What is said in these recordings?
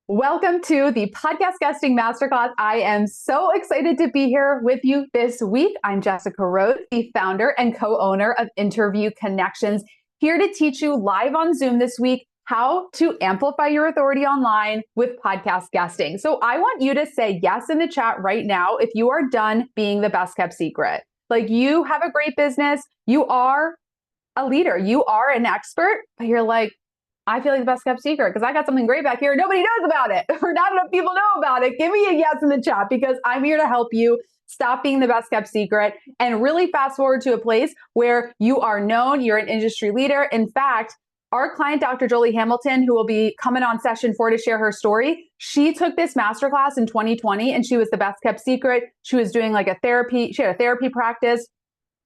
Welcome to the Podcast Guesting Masterclass. I am so excited to be here with you this week. I'm Jessica Rhodes, the founder and co-owner of Interview Connections, here to teach you live on Zoom this week how to amplify your authority online with podcast guesting. So I want you to say yes in the chat right now if you are done being the best kept secret. Like, you have a great business, you are a leader, you are an expert, but you're like, I feel like the best kept secret because I got something great back here. Nobody knows about it, or not enough people know about it. Give me a yes in the chat, because I'm here to help you stop being the best kept secret and really fast forward to a place where you are known, you're an industry leader. In fact, our client, Dr. Jolie Hamilton, who will be coming on session 4 to share her story, she took this masterclass in 2020 and she was the best kept secret. She was doing like she had a therapy practice.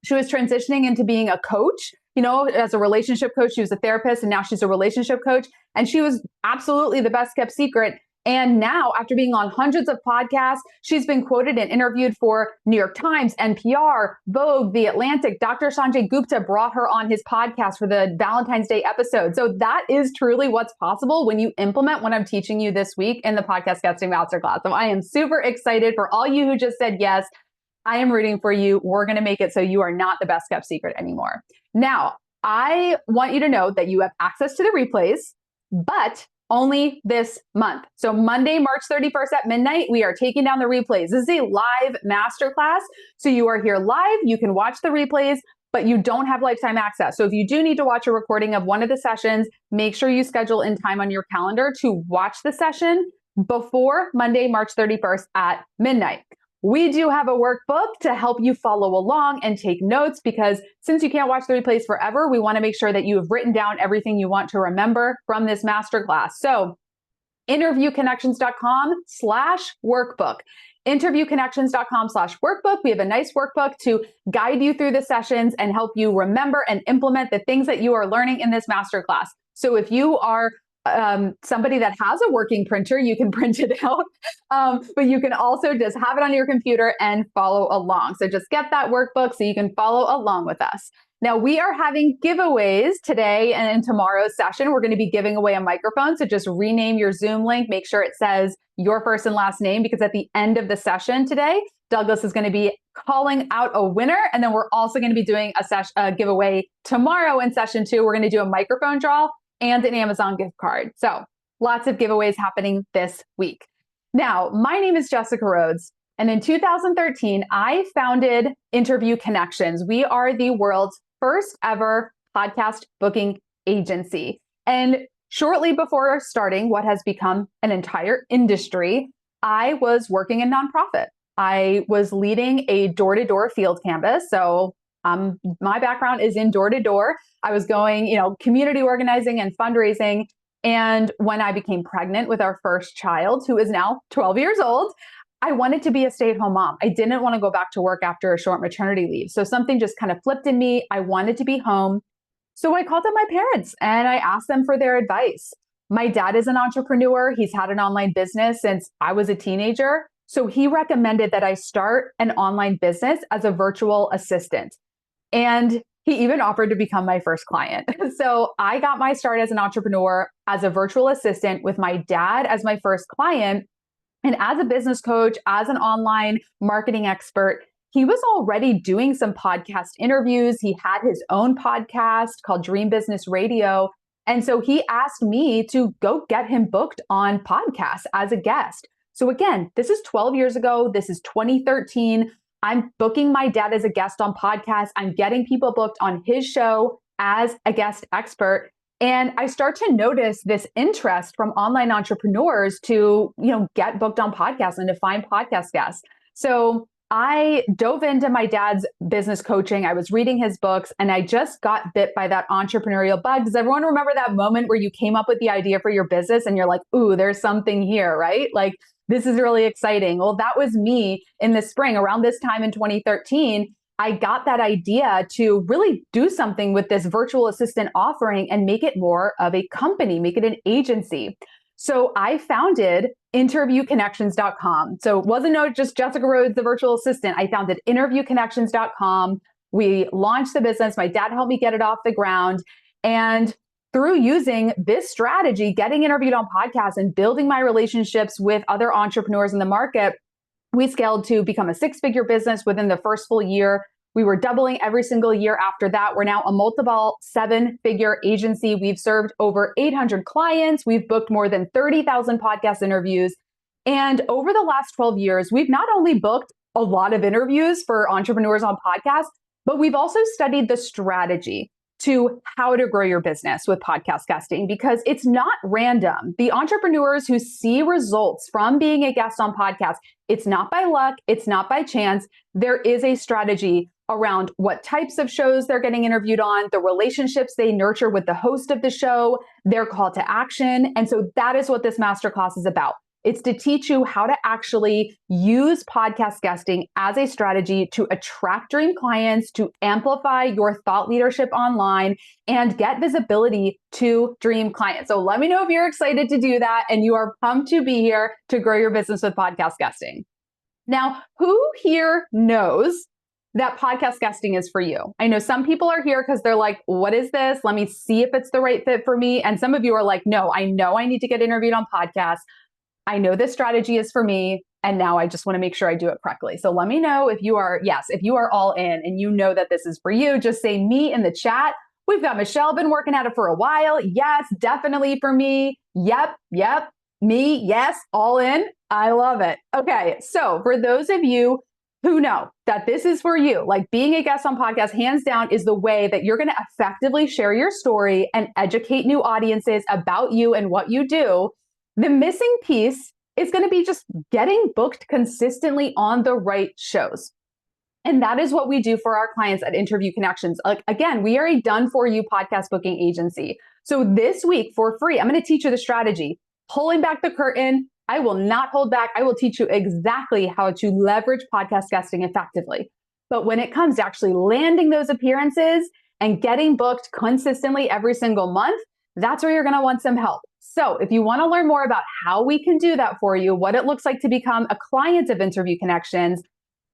She was transitioning into being a coach. As a relationship coach, she was a therapist, and now she's a relationship coach. And she was absolutely the best kept secret. And now, after being on hundreds of podcasts, she's been quoted and interviewed for New York Times, NPR, Vogue, The Atlantic. Dr. Sanjay Gupta brought her on his podcast for the Valentine's Day episode. So that is truly what's possible when you implement what I'm teaching you this week in the Podcast Guesting Masterclass. So I am super excited for all you who just said yes. I am rooting for you. We're going to make it so you are not the best kept secret anymore. Now, I want you to know that you have access to the replays, but only this month. So Monday, March 31st at midnight, we are taking down the replays. This is a live masterclass. So you are here live. You can watch the replays, but you don't have lifetime access. So if you do need to watch a recording of one of the sessions, make sure you schedule in time on your calendar to watch the session before Monday, March 31st at midnight. We do have a workbook to help you follow along and take notes, because since you can't watch the replays forever, we want to make sure that you have written down everything you want to remember from this masterclass. So interviewconnections.com/workbook. interviewconnections.com/workbook. We have a nice workbook to guide you through the sessions and help you remember and implement the things that you are learning in this masterclass. So if you are somebody that has a working printer, you can print it out, but you can also just have it on your computer and follow along. So just get that workbook so you can follow along with us. Now, we are having giveaways today and in tomorrow's session. We're going to be giving away a microphone. So just rename your Zoom link. Make sure it says your first and last name, because at the end of the session today, Douglas is going to be calling out a winner. And then we're also going to be doing a giveaway tomorrow in session 2. We're going to do a microphone draw and an Amazon gift card. So lots of giveaways happening this week. Now, my name is Jessica Rhodes, and in 2013, I founded Interview Connections. We are the world's first ever podcast booking agency. And shortly before starting what has become an entire industry, I was working in nonprofit. I was leading a door-to-door field canvas. So my background is in door-to-door. I was going, community organizing and fundraising. And when I became pregnant with our first child, who is now 12 years old, I wanted to be a stay-at-home mom. I didn't want to go back to work after a short maternity leave. So something just kind of flipped in me. I wanted to be home. So I called up my parents and I asked them for their advice. My dad is an entrepreneur. He's had an online business since I was a teenager. So he recommended that I start an online business as a virtual assistant. And he even offered to become my first client. So I got my start as an entrepreneur, as a virtual assistant, with my dad as my first client. And as a business coach, as an online marketing expert, he was already doing some podcast interviews. He had his own podcast called Dream Business Radio. And so he asked me to go get him booked on podcasts as a guest. So again, this is 12 years ago. This is 2013. I'm booking my dad as a guest on podcasts. I'm getting people booked on his show as a guest expert. And I start to notice this interest from online entrepreneurs to, get booked on podcasts and to find podcast guests. So I dove into my dad's business coaching. I was reading his books, and I just got bit by that entrepreneurial bug. Does everyone remember that moment where you came up with the idea for your business and you're like, ooh, there's something here, right? Like, this is really exciting. Well, that was me in the spring. Around this time in 2013, I got that idea to really do something with this virtual assistant offering and make it more of a company, make it an agency. So I founded interviewconnections.com. So it wasn't just Jessica Rhodes, the virtual assistant. I founded interviewconnections.com. We launched the business. My dad helped me get it off the ground. And through using this strategy, getting interviewed on podcasts and building my relationships with other entrepreneurs in the market, we scaled to become a six-figure business within the first full year. We were doubling every single year after that. We're now a multiple seven-figure agency. We've served over 800 clients. We've booked more than 30,000 podcast interviews. And over the last 12 years, we've not only booked a lot of interviews for entrepreneurs on podcasts, but we've also studied the strategy to how to grow your business with podcast guesting, because it's not random. The entrepreneurs who see results from being a guest on podcasts, it's not by luck, it's not by chance. There is a strategy around what types of shows they're getting interviewed on, the relationships they nurture with the host of the show, their call to action. And so that is what this masterclass is about. It's to teach you how to actually use podcast guesting as a strategy to attract dream clients, to amplify your thought leadership online, and get visibility to dream clients. So let me know if you're excited to do that and you are pumped to be here to grow your business with podcast guesting. Now, who here knows that podcast guesting is for you? I know some people are here because they're like, what is this? Let me see if it's the right fit for me. And some of you are like, no, I know I need to get interviewed on podcasts. I know this strategy is for me, and now I just want to make sure I do it correctly. So let me know if you are, if you are all in and you know that this is for you, just say me in the chat. We've got Michelle, been working at it for a while. Yes, definitely for me. Yep, me, yes, all in. I love it. Okay, so for those of you who know that this is for you, like being a guest on podcast, hands down, is the way that you're going to effectively share your story and educate new audiences about you and what you do. The missing piece is going to be just getting booked consistently on the right shows. And that is what we do for our clients at Interview Connections. Like, again, we are a done-for-you podcast booking agency. So this week, for free, I'm going to teach you the strategy. Pulling back the curtain, I will not hold back. I will teach you exactly how to leverage podcast guesting effectively. But when it comes to actually landing those appearances and getting booked consistently every single month, that's where you're going to want some help. So if you want to learn more about how we can do that for you, what it looks like to become a client of Interview Connections,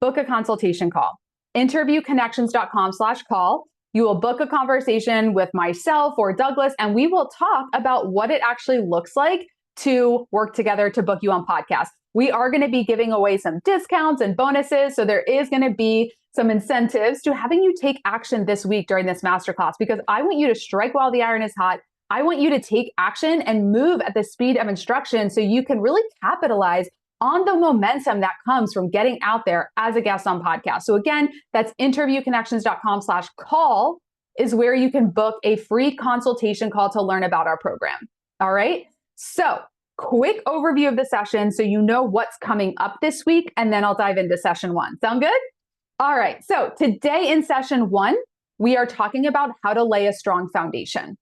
book a consultation call. interviewconnections.com/call. You will book a conversation with myself or Douglas, and we will talk about what it actually looks like to work together to book you on podcasts. We are going to be giving away some discounts and bonuses. So there is going to be some incentives to having you take action this week during this masterclass, because I want you to strike while the iron is hot. I want you to take action and move at the speed of instruction so you can really capitalize on the momentum that comes from getting out there as a guest on podcast. So again, that's interviewconnections.com/call is where you can book a free consultation call to learn about our program. All right. So quick overview of the session so you know what's coming up this week, and then I'll dive into session one. Sound good? All right. So today in session one, we are talking about how to lay a strong foundation.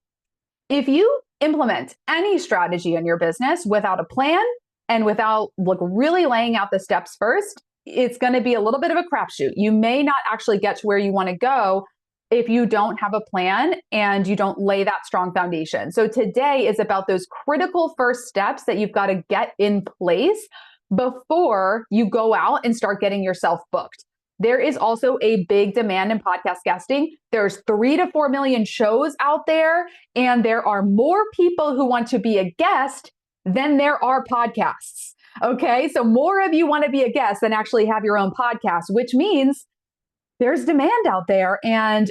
If you implement any strategy in your business without a plan and without really laying out the steps first, it's going to be a little bit of a crapshoot. You may not actually get to where you want to go if you don't have a plan and you don't lay that strong foundation. So today is about those critical first steps that you've got to get in place before you go out and start getting yourself booked. There is also a big demand in podcast guesting. There's 3 to 4 million shows out there, and there are more people who want to be a guest than there are podcasts. Okay, so more of you want to be a guest than actually have your own podcast, which means there's demand out there, and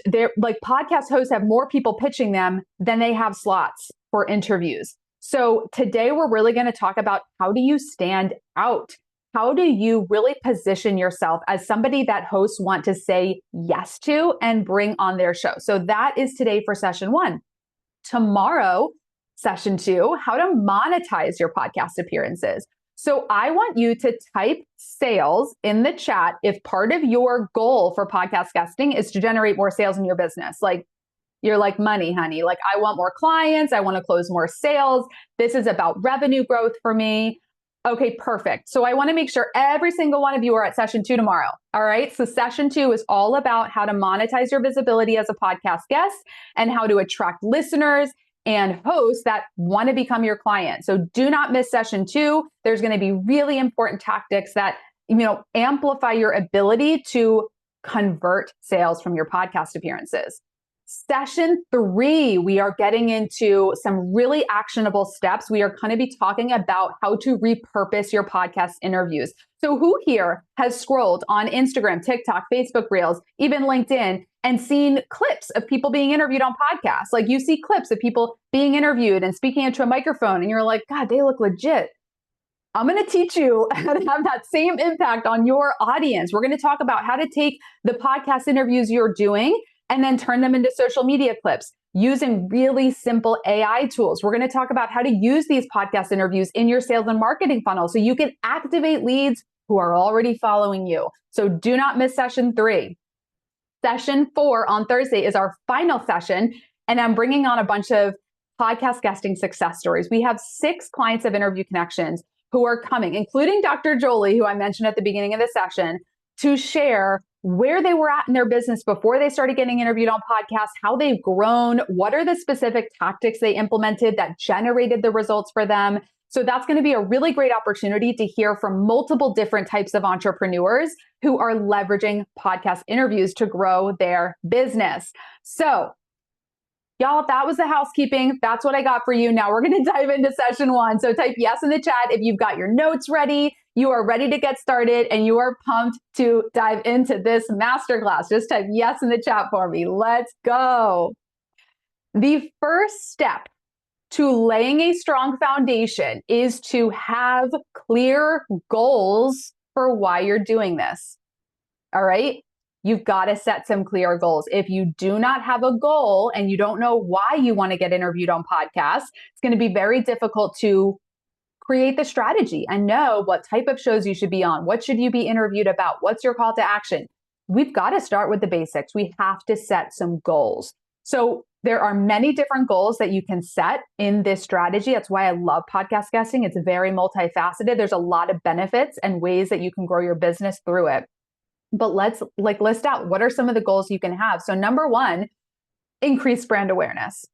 podcast hosts have more people pitching them than they have slots for interviews. So today we're really going to talk about how do you stand out? How do you really position yourself as somebody that hosts want to say yes to and bring on their show? So that is today for session one. Tomorrow, session two, how to monetize your podcast appearances. So I want you to type sales in the chat if part of your goal for podcast guesting is to generate more sales in your business. Like, you're like, money, honey. Like, I want more clients. I want to close more sales. This is about revenue growth for me. Okay, perfect. So I want to make sure every single one of you are at session two tomorrow. All right. So session two is all about how to monetize your visibility as a podcast guest and how to attract listeners and hosts that want to become your client. So do not miss session two. There's going to be really important tactics that, amplify your ability to convert sales from your podcast appearances. Session 3, we are getting into some really actionable steps. We are going to be talking about how to repurpose your podcast interviews. So who here has scrolled on Instagram, TikTok, Facebook Reels, even LinkedIn, and seen clips of people being interviewed on podcasts? Like you see clips of people being interviewed and speaking into a microphone, and you're like, God, they look legit. I'm going to teach you how to have that same impact on your audience. We're going to talk about how to take the podcast interviews you're doing and then turn them into social media clips using really simple AI tools. We're going to talk about how to use these podcast interviews in your sales and marketing funnel so you can activate leads who are already following you. So do not miss session 3. Session 4 on Thursday is our final session, and I'm bringing on a bunch of podcast guesting success stories. We have 6 clients of Interview Connections who are coming, including Dr. Jolie, who I mentioned at the beginning of the session, to share where they were at in their business before they started getting interviewed on podcasts, how they've grown, what are the specific tactics they implemented that generated the results for them. So that's going to be a really great opportunity to hear from multiple different types of entrepreneurs who are leveraging podcast interviews to grow their business. So y'all, that was the housekeeping. That's what I got for you. Now we're going to dive into session 1. So type yes in the chat if you've got your notes ready, you are ready to get started, and you are pumped to dive into this masterclass. Just type yes in the chat for me. Let's go. The first step to laying a strong foundation is to have clear goals for why you're doing this. All right? You've got to set some clear goals. If you do not have a goal and you don't know why you want to get interviewed on podcasts, it's going to be very difficult to create the strategy and know what type of shows you should be on. What should you be interviewed about? What's your call to action? We've got to start with the basics. We have to set some goals. So there are many different goals that you can set in this strategy. That's why I love podcast guesting. It's very multifaceted. There's a lot of benefits and ways that you can grow your business through it. But let's list out what are some of the goals you can have. So number 1, increase brand awareness.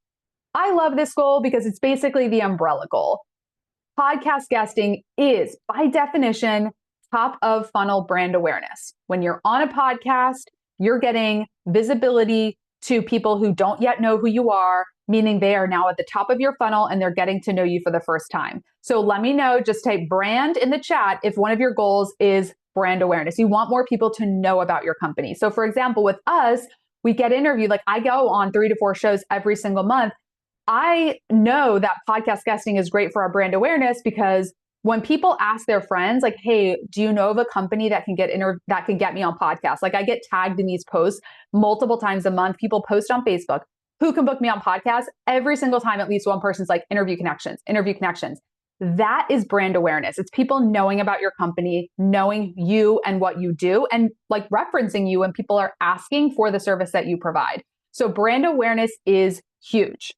I love this goal because it's basically the umbrella goal. Podcast guesting is, by definition, top of funnel brand awareness. When you're on a podcast, you're getting visibility to people who don't yet know who you are, meaning they are now at the top of your funnel and they're getting to know you for the first time. So let me know, just type brand in the chat if one of your goals is brand awareness. You want more people to know about your company. So for example, with us, we get interviewed, like I go on 3 to 4 shows every single month. I know that podcast guesting is great for our brand awareness because when people ask their friends, like, hey, do you know of a company that can get me on podcasts? Like I get tagged in these posts multiple times a month. People post on Facebook, who can book me on podcasts? Every single time, at least one person's like, Interview Connections, Interview Connections. That is brand awareness. It's people knowing about your company, knowing you and what you do, and like referencing you when people are asking for the service that you provide. So brand awareness is huge.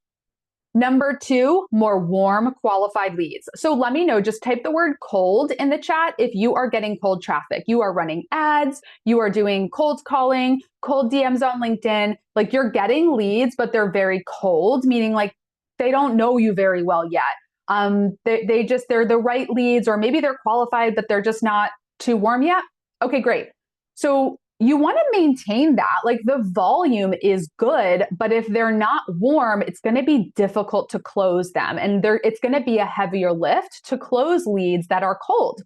Number 2, more warm, qualified leads. So let me know, just type the word cold in the chat if you are getting cold traffic. You are running ads, you are doing cold calling, cold DMs on LinkedIn, like you're getting leads, but they're very cold, meaning like they don't know you very well yet. They're the right leads, or maybe they're qualified, but they're just not too warm yet. Okay, great. So you want to maintain that. Like the volume is good, but if they're not warm, it's going to be difficult to close them. And it's going to be a heavier lift to close leads that are cold.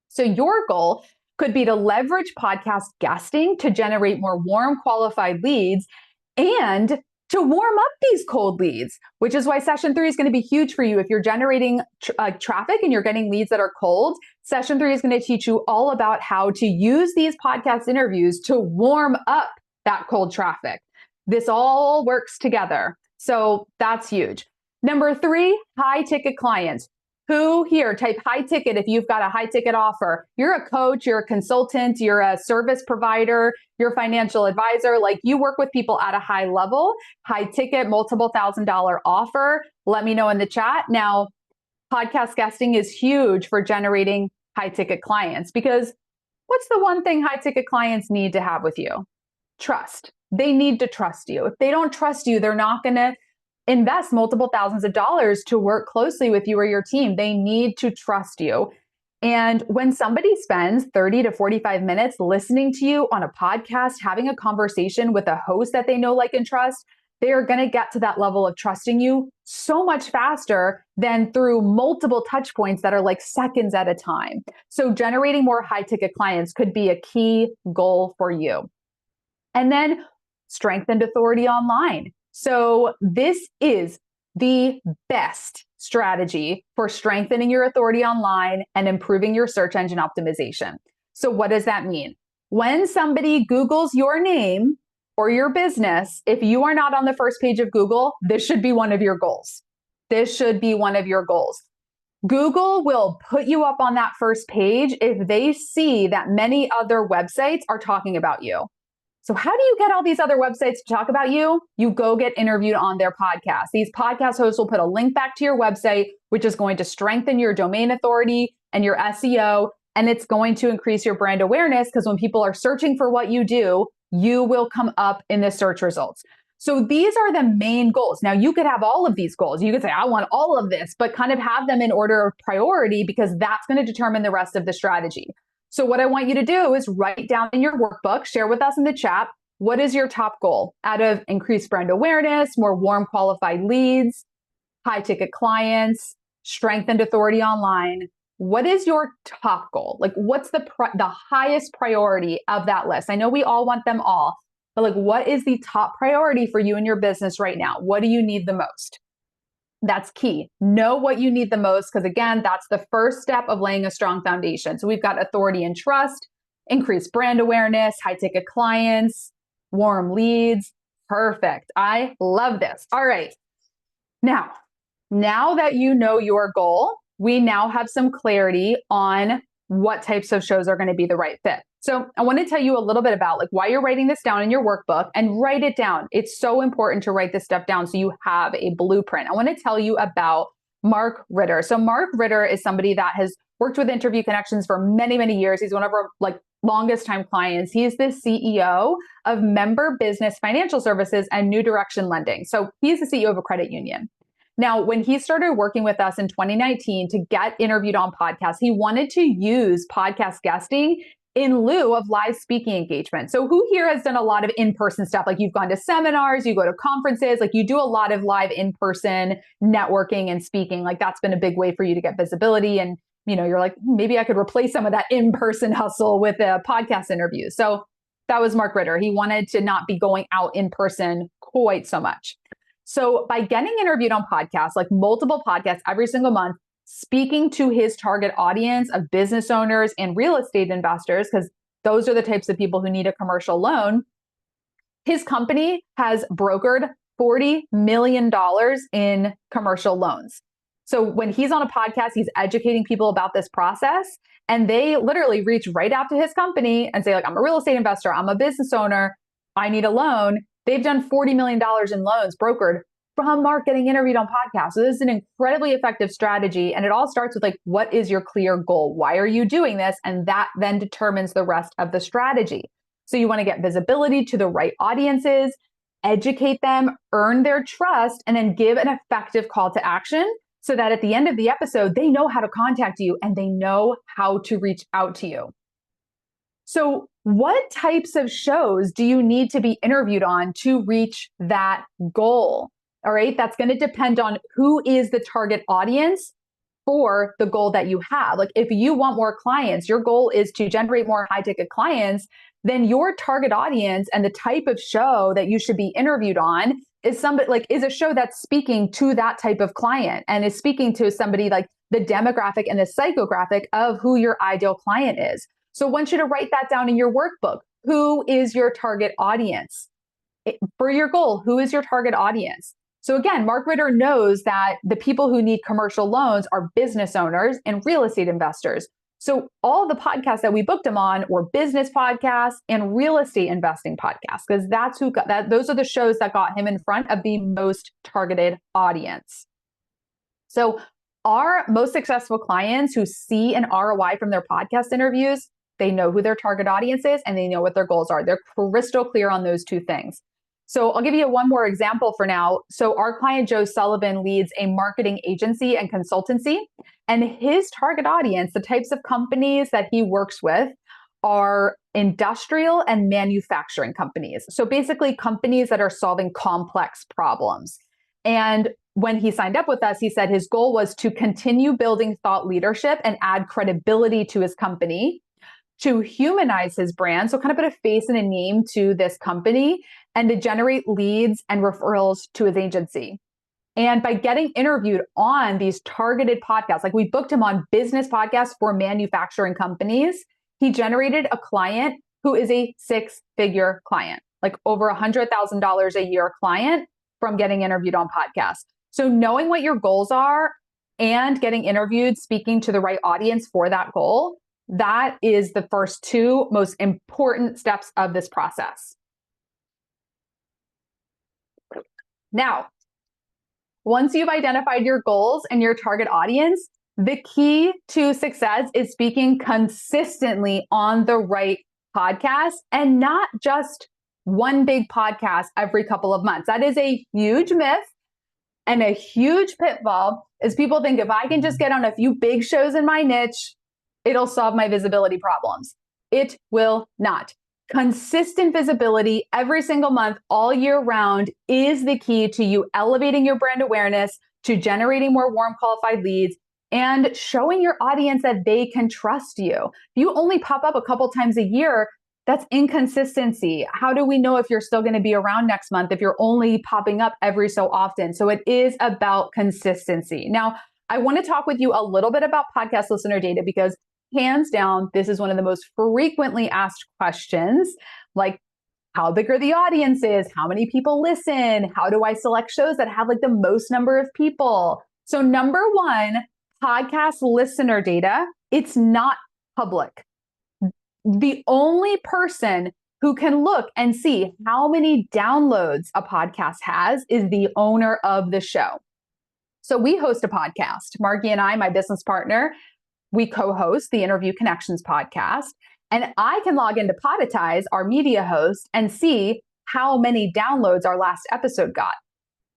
So your goal could be to leverage podcast guesting to generate more warm, qualified leads and to warm up these cold leads, which is why session 3 is going to be huge for you. If you're generating traffic and you're getting leads that are cold, session 3 is going to teach you all about how to use these podcast interviews to warm up that cold traffic. This all works together. So that's huge. Number 3, high ticket clients. Who here, type high ticket if you've got a high ticket offer. You're a coach, you're a consultant, you're a service provider, you're a financial advisor. Like you work with people at a high level, high ticket, multiple $1,000 offer. Let me know in the chat. Now, podcast guesting is huge for generating high ticket clients because what's the one thing high ticket clients need to have with you? Trust. They need to trust you. If they don't trust you, they're not going to invest multiple thousands of dollars to work closely with you or your team. They need to trust you. And when somebody spends 30 to 45 minutes listening to you on a podcast, having a conversation with a host that they know, like, and trust, they are going to get to that level of trusting you so much faster than through multiple touch points that are like seconds at a time. So generating more high ticket clients could be a key goal for you. And then strengthened authority online. So this is the best strategy for strengthening your authority online and improving your search engine optimization. So what does that mean? When somebody Googles your name or your business, if you are not on the first page of Google, this should be one of your goals. This should be one of your goals. Google will put you up on that first page if they see that many other websites are talking about you. So how do you get all these other websites to talk about you? You go get interviewed on their podcast. These podcast hosts will put a link back to your website, which is going to strengthen your domain authority and your SEO. And it's going to increase your brand awareness because when people are searching for what you do, you will come up in the search results. So these are the main goals. Now you could have all of these goals. You could say, I want all of this, but kind of have them in order of priority because that's going to determine the rest of the strategy. So what I want you to do is write down in your workbook, share with us in the chat, what is your top goal out of increased brand awareness, more warm qualified leads, high ticket clients, strengthened authority online? What is your top goal? Like what's the highest priority of that list? I know we all want them all, but like what is the top priority for you and your business right now? What do you need the most? That's key. Know what you need the most, because again, that's the first step of laying a strong foundation. So we've got authority and trust, increased brand awareness, high ticket clients, warm leads. Perfect. I love this. All right. Now that you know your goal, we now have some clarity on what types of shows are going to be the right fit. So I want to tell you a little bit about like why you're writing this down in your workbook, and write it down. It's so important to write this stuff down so you have a blueprint. I want to tell you about Mark Ritter. So Mark Ritter is somebody that has worked with Interview Connections for many, many years. He's one of our like longest time clients. He's the CEO of Member Business Financial Services and New Direction Lending. So he's the CEO of a credit union. Now, when he started working with us in 2019 to get interviewed on podcasts, he wanted to use podcast guesting in lieu of live speaking engagement. So who here has done a lot of in-person stuff? Like you've gone to seminars, you go to conferences, like you do a lot of live in-person networking and speaking. Like that's been a big way for you to get visibility. And, you know, you're like, maybe I could replace some of that in-person hustle with a podcast interview. So that was Mark Ritter. He wanted to not be going out in person quite so much. So by getting interviewed on podcasts, like multiple podcasts every single month, speaking to his target audience of business owners and real estate investors, because those are the types of people who need a commercial loan, his company has brokered $40 million in commercial loans. So when he's on a podcast, he's educating people about this process, and they literally reach right out to his company and say, like, I'm a real estate investor, I'm a business owner, I need a loan. They've done $40 million in loans brokered from Mark getting interviewed on podcasts. So this is an incredibly effective strategy. And it all starts with like, what is your clear goal? Why are you doing this? And that then determines the rest of the strategy. So you want to get visibility to the right audiences, educate them, earn their trust, and then give an effective call to action so that at the end of the episode, they know how to contact you and they know how to reach out to you. So what types of shows do you need to be interviewed on to reach that goal? All right, that's going to depend on who is the target audience for the goal that you have. Like if you want more clients, your goal is to generate more high ticket clients, then your target audience and the type of show that you should be interviewed on is a show that's speaking to that type of client and is speaking to somebody like the demographic and the psychographic of who your ideal client is. So I want you to write that down in your workbook. Who is your target audience? For your goal, who is your target audience? So again, Mark Ritter knows that the people who need commercial loans are business owners and real estate investors. So all the podcasts that we booked him on were business podcasts and real estate investing podcasts, because that's who got that. Those are the shows that got him in front of the most targeted audience. So our most successful clients who see an ROI from their podcast interviews, they know who their target audience is and they know what their goals are. They're crystal clear on those two things. So I'll give you one more example for now. So our client, Joe Sullivan, leads a marketing agency and consultancy, and his target audience, the types of companies that he works with, are industrial and manufacturing companies. So basically companies that are solving complex problems. And when he signed up with us, he said his goal was to continue building thought leadership and add credibility to his company, to humanize his brand, so kind of put a face and a name to this company, and to generate leads and referrals to his agency. And by getting interviewed on these targeted podcasts, like we booked him on business podcasts for manufacturing companies, he generated a client who is a six-figure client, like over $100,000 a year client from getting interviewed on podcasts. So knowing what your goals are and getting interviewed, speaking to the right audience for that goal, that is the first two most important steps of this process. Now, once you've identified your goals and your target audience, the key to success is speaking consistently on the right podcast, and not just one big podcast every couple of months. That is a huge myth and a huge pitfall, is people think if I can just get on a few big shows in my niche, it'll solve my visibility problems. It will not. Consistent visibility every single month, all year round, is the key to you elevating your brand awareness, to generating more warm qualified leads, and showing your audience that they can trust you. If you only pop up a couple times a year, that's inconsistency. How do we know if you're still going to be around next month if you're only popping up every so often? So it is about consistency. Now, I want to talk with you a little bit about podcast listener data, because hands down, this is one of the most frequently asked questions, like how big are the audiences? How many people listen? How do I select shows that have like the most number of people? So number one, podcast listener data, it's not public. The only person who can look and see how many downloads a podcast has is the owner of the show. So we host a podcast. Margie and I, my business partner, we co-host the Interview Connections podcast, and I can log into Podetize, our media host, and see how many downloads our last episode got.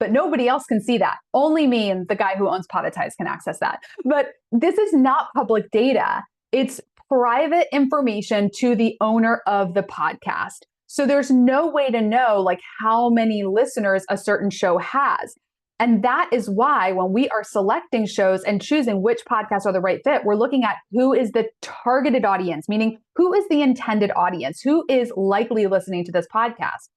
But nobody else can see that. Only me and the guy who owns Podetize can access that. But this is not public data. It's private information to the owner of the podcast. So there's no way to know like how many listeners a certain show has. And that is why when we are selecting shows and choosing which podcasts are the right fit, we're looking at who is the targeted audience, meaning who is the intended audience, who is likely listening to this podcast.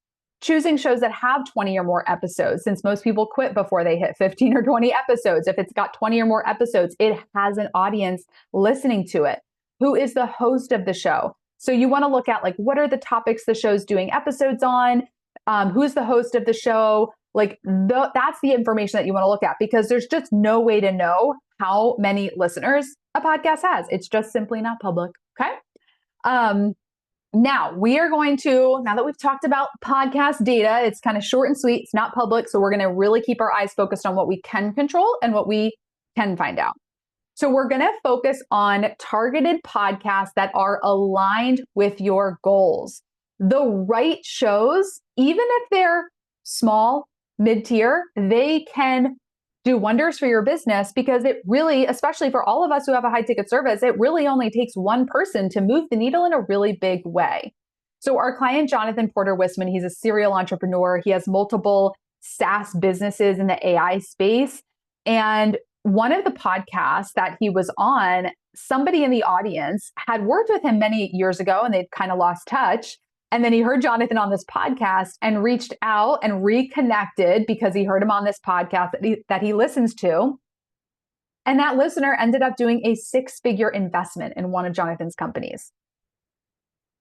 Choosing shows that have 20 or more episodes, since most people quit before they hit 15 or 20 episodes. If it's got 20 or more episodes, it has an audience listening to it. Who is the host of the show? So you want to look at like, what are the topics the show's doing episodes on? Who's the host of the show? Like that's the information that you want to look at, because there's just no way to know how many listeners a podcast has. It's just simply not public. Okay. Now we are going to, now that we've talked about podcast data, it's kind of short and sweet. It's not public. So we're going to really keep our eyes focused on what we can control and what we can find out. So we're going to focus on targeted podcasts that are aligned with your goals. The right shows, even if they're small, mid-tier, they can do wonders for your business, because it really, especially for all of us who have a high ticket service, it really only takes one person to move the needle in a really big way. So our client, Jonathan Porter Wisman, he's a serial entrepreneur. He has multiple SaaS businesses in the AI space. And one of the podcasts that he was on, somebody in the audience had worked with him many years ago and they'd kind of lost touch. And then he heard Jonathan on this podcast and reached out and reconnected because he heard him on this podcast that he listens to. And that listener ended up doing a six-figure investment in one of Jonathan's companies.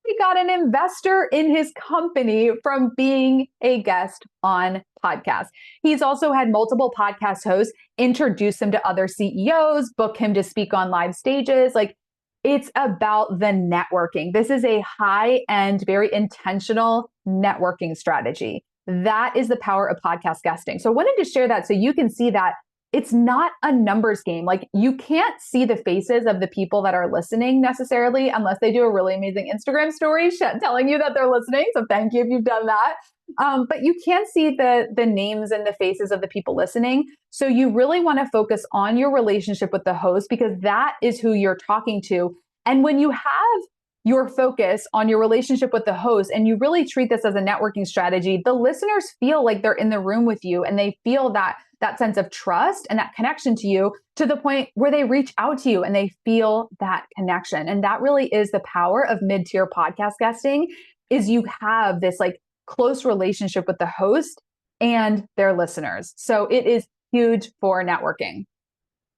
He got an investor in his company from being a guest on podcasts. He's also had multiple podcast hosts introduce him to other CEOs, book him to speak on live stages. Like, it's about the networking. This is a high-end, very intentional networking strategy. That is the power of podcast guesting. So I wanted to share that so you can see that it's not a numbers game. Like you can't see the faces of the people that are listening necessarily unless they do a really amazing Instagram story telling you that they're listening. So thank you if you've done that. But you can see the names and the faces of the people listening. So you really want to focus on your relationship with the host because that is who you're talking to. And when you have your focus on your relationship with the host and you really treat this as a networking strategy, the listeners feel like they're in the room with you and they feel that sense of trust and that connection to you to the point where they reach out to you and they feel that connection. And that really is the power of mid-tier podcast guesting is you have this like close relationship with the host and their listeners. So it is huge for networking.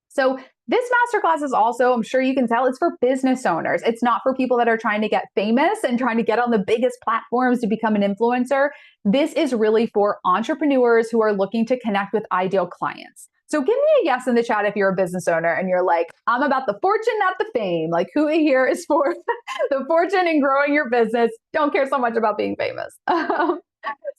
So this masterclass is also, I'm sure you can tell, it's for business owners. It's not for people that are trying to get famous and trying to get on the biggest platforms to become an influencer. This is really for entrepreneurs who are looking to connect with ideal clients. So give me a yes in the chat if you're a business owner and you're like, I'm about the fortune, not the fame. Like who here is for the fortune and growing your business. Don't care so much about being famous.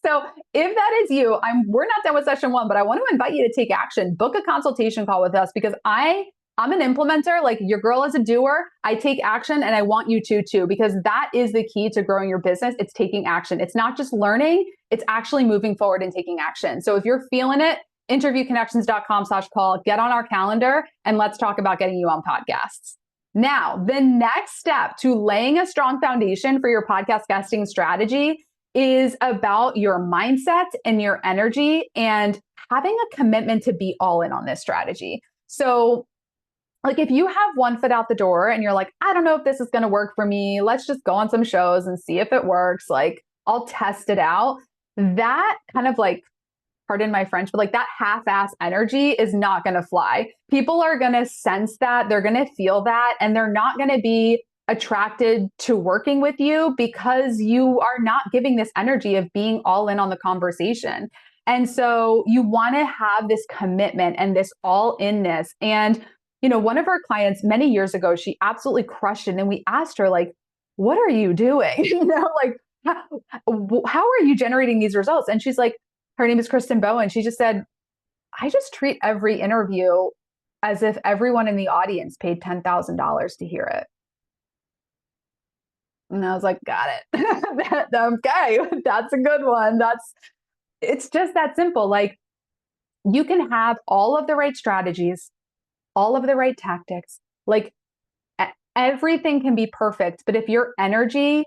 So if that is you, we're not done with session 1, but I want to invite you to take action. Book a consultation call with us because I'm an implementer. Like your girl is a doer. I take action and I want you to too, because that is the key to growing your business. It's taking action. It's not just learning, it's actually moving forward and taking action. So if you're feeling it, interviewconnections.com/call, get on our calendar and let's talk about getting you on podcasts. Now, the next step to laying a strong foundation for your podcast guesting strategy is about your mindset and your energy and having a commitment to be all in on this strategy. So like if you have one foot out the door and you're like, I don't know if this is going to work for me, let's just go on some shows and see if it works. Like I'll test it out. That kind of like, pardon my French, but like that half-ass energy is not going to fly. People are going to sense that, they're going to feel that, and they're not going to be attracted to working with you because you are not giving this energy of being all in on the conversation. And so you want to have this commitment and this all inness. And, you know, one of our clients many years ago, she absolutely crushed it. And we asked her, like, what are you doing? You know, like, how are you generating these results? And she's like, her name is Kristen Bowen. She just said, I just treat every interview as if everyone in the audience paid $10,000 to hear it. And I was like, got it. Okay, that's a good one. It's just that simple. Like you can have all of the right strategies, all of the right tactics, like everything can be perfect. But if your energy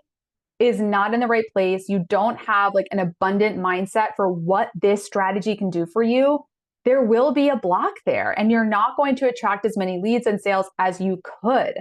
is not in the right place, you don't have like an abundant mindset for what this strategy can do for you, there will be a block there and you're not going to attract as many leads and sales as you could.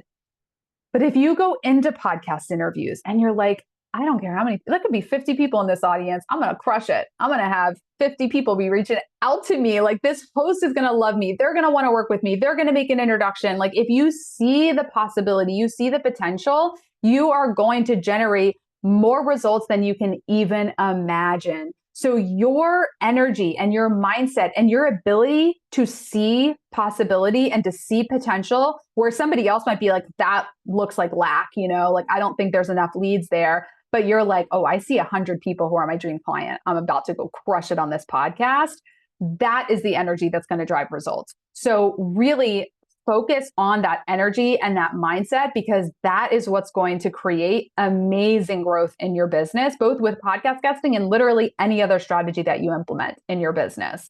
But if you go into podcast interviews and you're like, I don't care how many, that could be 50 people in this audience. I'm going to crush it. I'm going to have 50 people be reaching out to me. Like this host is going to love me. They're going to want to work with me. They're going to make an introduction. Like if you see the possibility, you see the potential, you are going to generate more results than you can even imagine. So your energy and your mindset and your ability to see possibility and to see potential where somebody else might be like, that looks like lack, you know, like, I don't think there's enough leads there. But you're like, oh, I see 100 people who are my dream client. I'm about to go crush it on this podcast. That is the energy that's going to drive results. So really focus on that energy and that mindset, because that is what's going to create amazing growth in your business, both with podcast guesting and literally any other strategy that you implement in your business.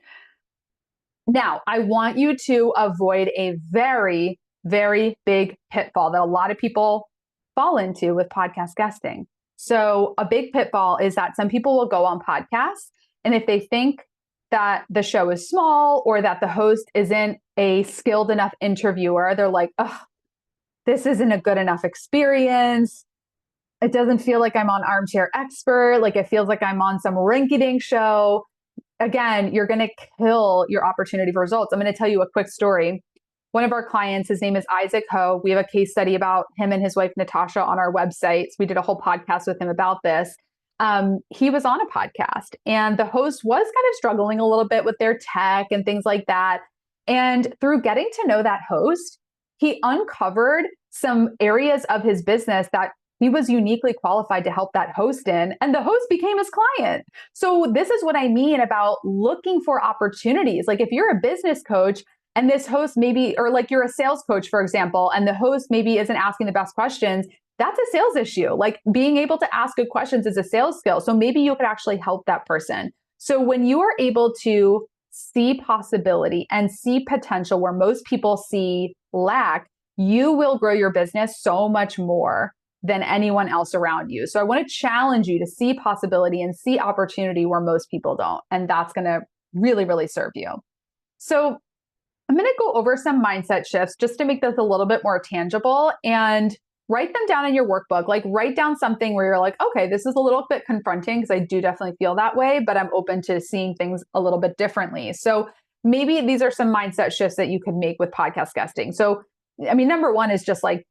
Now, I want you to avoid a very, very big pitfall that a lot of people fall into with podcast guesting. So a big pitfall is that some people will go on podcasts, and if they think that the show is small or that the host isn't a skilled enough interviewer, they're like, oh, this isn't a good enough experience. It doesn't feel like I'm on Armchair Expert. Like it feels like I'm on some rinky-dink show. Again, you're going to kill your opportunity for results. I'm going to tell you a quick story. One of our clients, his name is Isaac Ho. We have a case study about him and his wife, Natasha, on our website. So we did a whole podcast with him about this. He was on a podcast and the host was kind of struggling a little bit with their tech and things like that. And through getting to know that host, he uncovered some areas of his business that he was uniquely qualified to help that host in, and the host became his client. So this is what I mean about looking for opportunities. Like if you're a business coach and this host maybe, or like you're a sales coach, for example, and the host maybe isn't asking the best questions, that's a sales issue. Like being able to ask good questions is a sales skill. So maybe you could actually help that person. So when you are able to see possibility and see potential where most people see lack, you will grow your business so much more than anyone else around you. So I want to challenge you to see possibility and see opportunity where most people don't. And that's going to really, really serve you. So I'm going to go over some mindset shifts just to make this a little bit more tangible and write them down in your workbook. Like write down something where you're like, okay, this is a little bit confronting because I do definitely feel that way, but I'm open to seeing things a little bit differently. So maybe these are some mindset shifts that you could make with podcast guesting. So, I mean, number one is just like,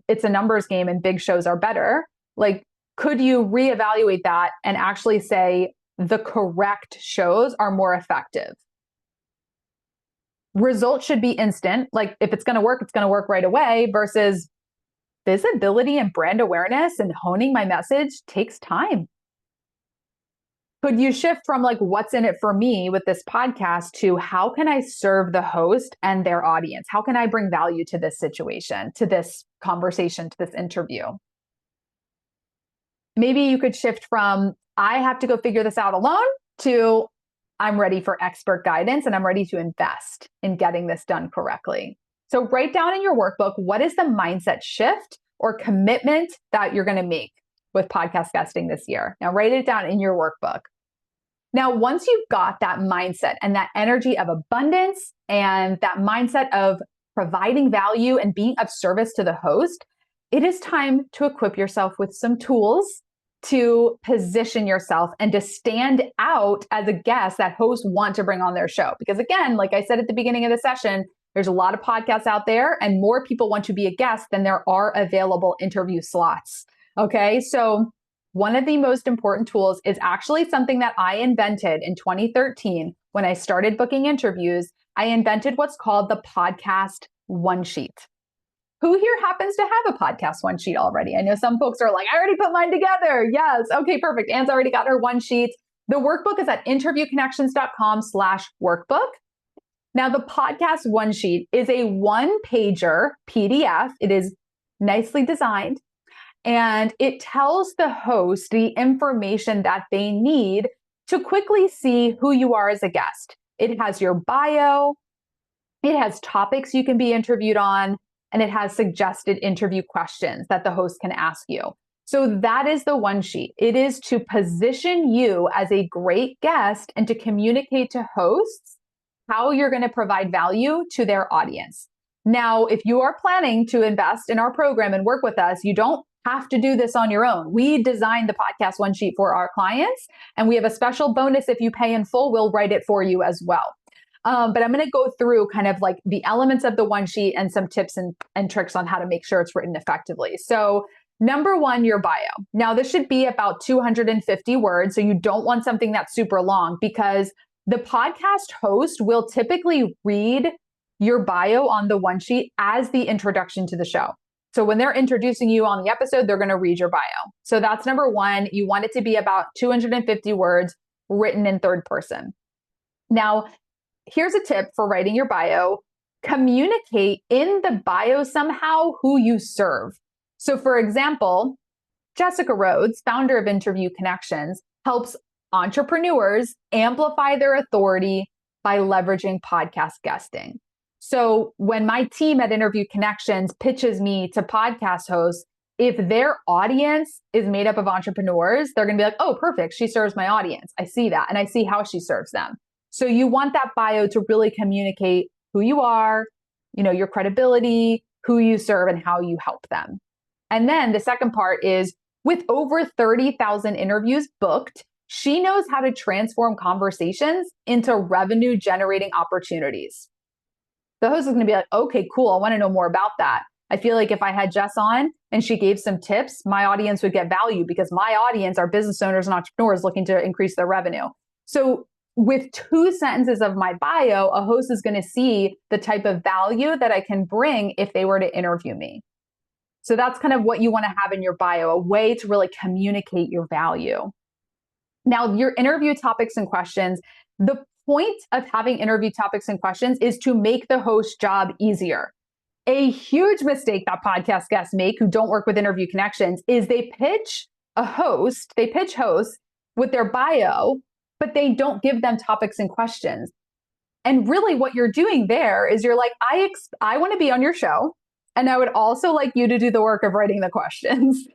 it's a numbers game and big shows are better. Like, could you reevaluate that and actually say the correct shows are more effective? Results should be instant. Like if it's going to work right away versus visibility and brand awareness and honing my message takes time. Could you shift from like, what's in it for me with this podcast to how can I serve the host and their audience? How can I bring value to this situation, to this conversation, to this interview? Maybe you could shift from, I have to go figure this out alone to I'm ready for expert guidance and I'm ready to invest in getting this done correctly. So write down in your workbook, what is the mindset shift or commitment that you're going to make with podcast guesting this year? Now write it down in your workbook. Now, once you've got that mindset and that energy of abundance and that mindset of providing value and being of service to the host, it is time to equip yourself with some tools to position yourself and to stand out as a guest that hosts want to bring on their show. Because again, like I said at the beginning of the session, there's a lot of podcasts out there and more people want to be a guest than there are available interview slots. Okay, so one of the most important tools is actually something that I invented in 2013 when I started booking interviews. I invented what's called the podcast one sheet. Who here happens to have a podcast one sheet already? I know some folks are like, I already put mine together. Yes. Okay, perfect. Anne's already got her one sheet. The workbook is at interviewconnections.com/workbook. Now, the podcast one sheet is a one-pager PDF. It is nicely designed. And it tells the host the information that they need to quickly see who you are as a guest. It has your bio, it has topics you can be interviewed on, and it has suggested interview questions that the host can ask you. So that is the one sheet. It is to position you as a great guest and to communicate to hosts how you're going to provide value to their audience. Now, if you are planning to invest in our program and work with us, you don't have to do this on your own. We designed the podcast one sheet for our clients, and we have a special bonus. If you pay in full, we'll write it for you as well. But I'm going to go through kind of like the elements of the one sheet and some tips and tricks on how to make sure it's written effectively. So number one, your bio. Now this should be about 250 words. So you don't want something that's super long because the podcast host will typically read your bio on the one sheet as the introduction to the show. So when they're introducing you on the episode, they're going to read your bio. So that's number one. You want it to be about 250 words written in third person. Now, here's a tip for writing your bio. Communicate in the bio somehow who you serve. So for example, Jessica Rhodes, founder of Interview Connections, helps entrepreneurs amplify their authority by leveraging podcast guesting. So when my team at Interview Connections pitches me to podcast hosts, if their audience is made up of entrepreneurs, they're going to be like, oh, perfect. She serves my audience. I see that. And I see how she serves them. So you want that bio to really communicate who you are, your credibility, who you serve, and how you help them. And then the second part is with over 30,000 interviews booked, she knows how to transform conversations into revenue generating opportunities. The host is going to be like, okay, cool. I want to know more about that. I feel like if I had Jess on and she gave some tips, my audience would get value because my audience are business owners and entrepreneurs looking to increase their revenue. So with 2 sentences of my bio, a host is going to see the type of value that I can bring if they were to interview me. So that's kind of what you want to have in your bio, a way to really communicate your value. Now, your interview topics and questions, the point of having interview topics and questions is to make the host job easier. A huge mistake that podcast guests make who don't work with interview connections is they pitch hosts with their bio, but they don't give them topics and questions. And really what you're doing there is you're like, I want to be on your show. And I would also like you to do the work of writing the questions.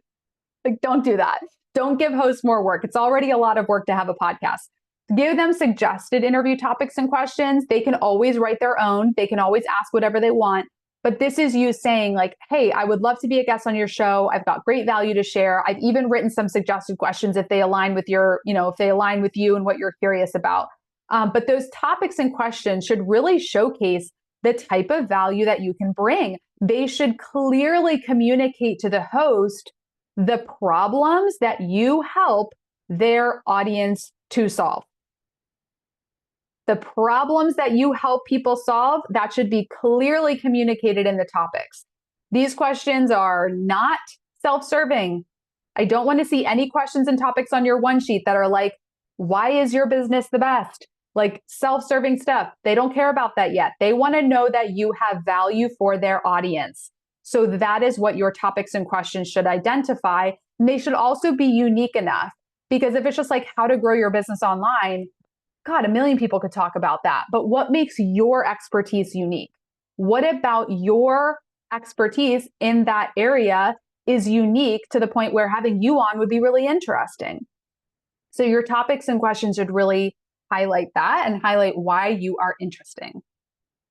Like, don't do that. Don't give hosts more work. It's already a lot of work to have a podcast. Give them suggested interview topics and questions. They can always write their own. They can always ask whatever they want. But this is you saying like, hey, I would love to be a guest on your show. I've got great value to share. I've even written some suggested questions if they align with if they align with you and what you're curious about. But those topics and questions should really showcase the type of value that you can bring. They should clearly communicate to the host the problems that you help their audience to solve. The problems that you help people solve, that should be clearly communicated in the topics. These questions are not self-serving. I don't want to see any questions and topics on your one sheet that are like, why is your business the best? Like self-serving stuff. They don't care about that yet. They want to know that you have value for their audience. So that is what your topics and questions should identify. And they should also be unique enough, because if it's just like how to grow your business online, God, a million people could talk about that. But what makes your expertise unique? What about your expertise in that area is unique to the point where having you on would be really interesting? So your topics and questions should really highlight that and highlight why you are interesting.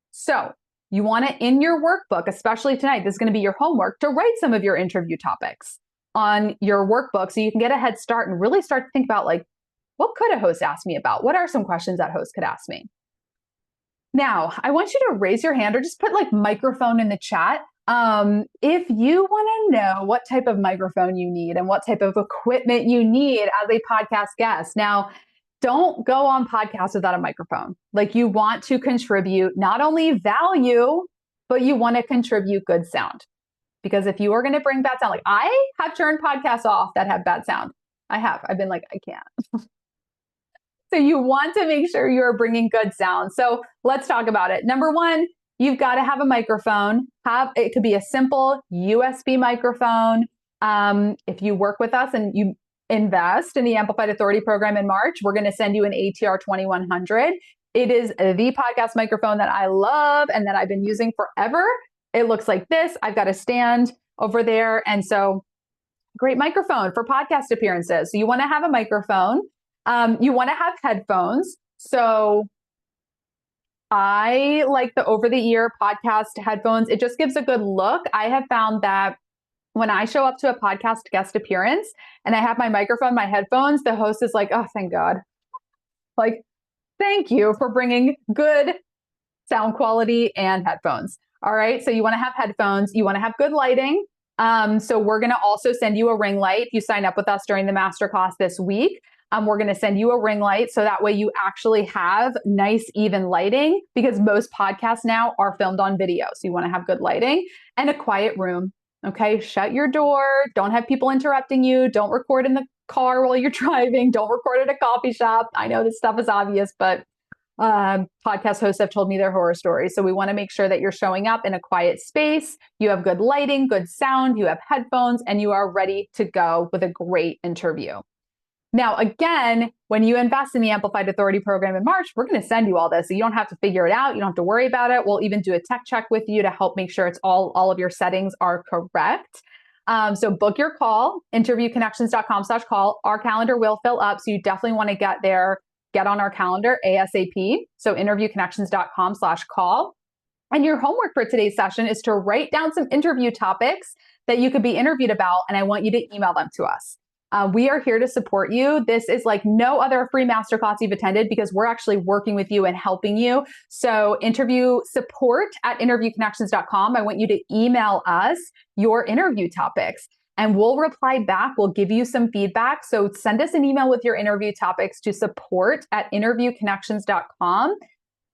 So you want to, in your workbook, especially tonight, this is going to be your homework, to write some of your interview topics on your workbook so you can get a head start and really start to think about like, what could a host ask me about? What are some questions that host could ask me? Now, I want you to raise your hand or just put like microphone in the chat. If you want to know what type of microphone you need and what type of equipment you need as a podcast guest. Now, don't go on podcasts without a microphone. Like, you want to contribute not only value, but you want to contribute good sound. Because if you are going to bring bad sound, like I have turned podcasts off that have bad sound. I've been like, I can't. So you want to make sure you're bringing good sound. So let's talk about it. Number one, you've got to have a microphone. It could be a simple USB microphone. If you work with us and you invest in the Amplified Authority program in March, we're going to send you an ATR 2100. It is the podcast microphone that I love and that I've been using forever. It looks like this. I've got a stand over there. And so great microphone for podcast appearances. So you want to have a microphone. You want to have headphones. So I like the over-the-ear podcast headphones. It just gives a good look. I have found that when I show up to a podcast guest appearance and I have my microphone, my headphones, the host is like, oh, thank God. Like, thank you for bringing good sound quality and headphones. All right. So you want to have headphones. You want to have good lighting. So we're going to also send you a ring light. If you sign up with us during the masterclass this week, we're going to send you a ring light. So that way you actually have nice, even lighting, because most podcasts now are filmed on video. So you want to have good lighting and a quiet room. Okay. Shut your door. Don't have people interrupting you. Don't record in the car while you're driving. Don't record at a coffee shop. I know this stuff is obvious, but podcast hosts have told me their horror stories. So we want to make sure that you're showing up in a quiet space. You have good lighting, good sound, you have headphones, and you are ready to go with a great interview. Now, again, when you invest in the Amplified Authority program in March, we're going to send you all this. So you don't have to figure it out. You don't have to worry about it. We'll even do a tech check with you to help make sure it's all of your settings are correct. So book your call, interviewconnections.com/call. Our calendar will fill up. So you definitely want to get on our calendar ASAP. So interviewconnections.com/call. And your homework for today's session is to write down some interview topics that you could be interviewed about. And I want you to email them to us. We are here to support you. This is like no other free masterclass you've attended because we're actually working with you and helping you. So interview support at interviewconnections.com. I want you to email us your interview topics and we'll reply back. We'll give you some feedback. So send us an email with your interview topics to support at interviewconnections.com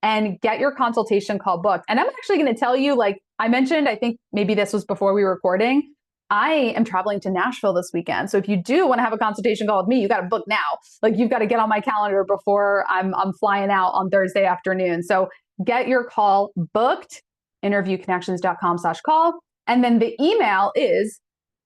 and get your consultation call booked. And I'm actually going to tell you, like I mentioned, I think maybe this was before we were recording, I am traveling to Nashville this weekend. So if you do want to have a consultation call with me, you got to book now. Like you've got to get on my calendar before I'm flying out on Thursday afternoon. So get your call booked, interviewconnections.com/call. And then the email is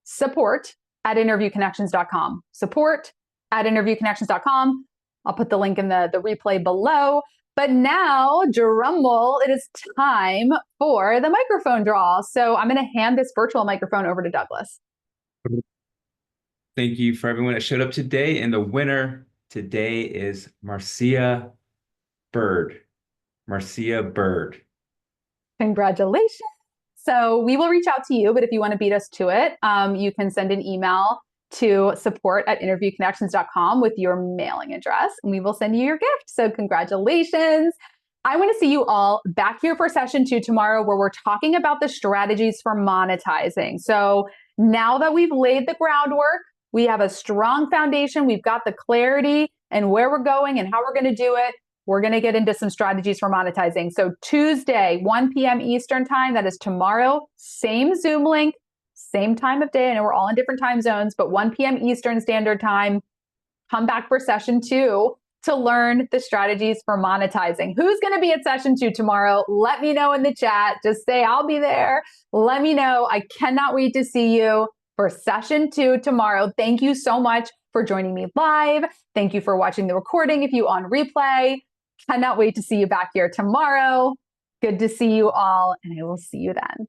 support@interviewconnections.com. Support@interviewconnections.com. I'll put the link in the replay below. But now, drum roll, it is time for the microphone draw. So I'm going to hand this virtual microphone over to Douglas. Thank you for everyone that showed up today. And the winner today is Marcia Bird. Marcia Bird. Congratulations. So we will reach out to you, but if you want to beat us to it, you can send an email to support@interviewconnections.com with your mailing address, and we will send you your gift. So congratulations. I want to see you all back here for session 2 tomorrow, where we're talking about the strategies for monetizing. So now that we've laid the groundwork, we have a strong foundation, we've got the clarity and where we're going and how we're going to do it. We're going to get into some strategies for monetizing. So Tuesday, 1 p.m. Eastern time, that is tomorrow, same Zoom link, same time of day. I know we're all in different time zones, but 1 p.m. Eastern Standard Time, come back for session 2 to learn the strategies for monetizing. Who's going to be at session 2 tomorrow? Let me know in the chat. Just say, I'll be there. Let me know. I cannot wait to see you for session 2 tomorrow. Thank you so much for joining me live. Thank you for watching the recording if you on replay. Cannot wait to see you back here tomorrow. Good to see you all, and I will see you then.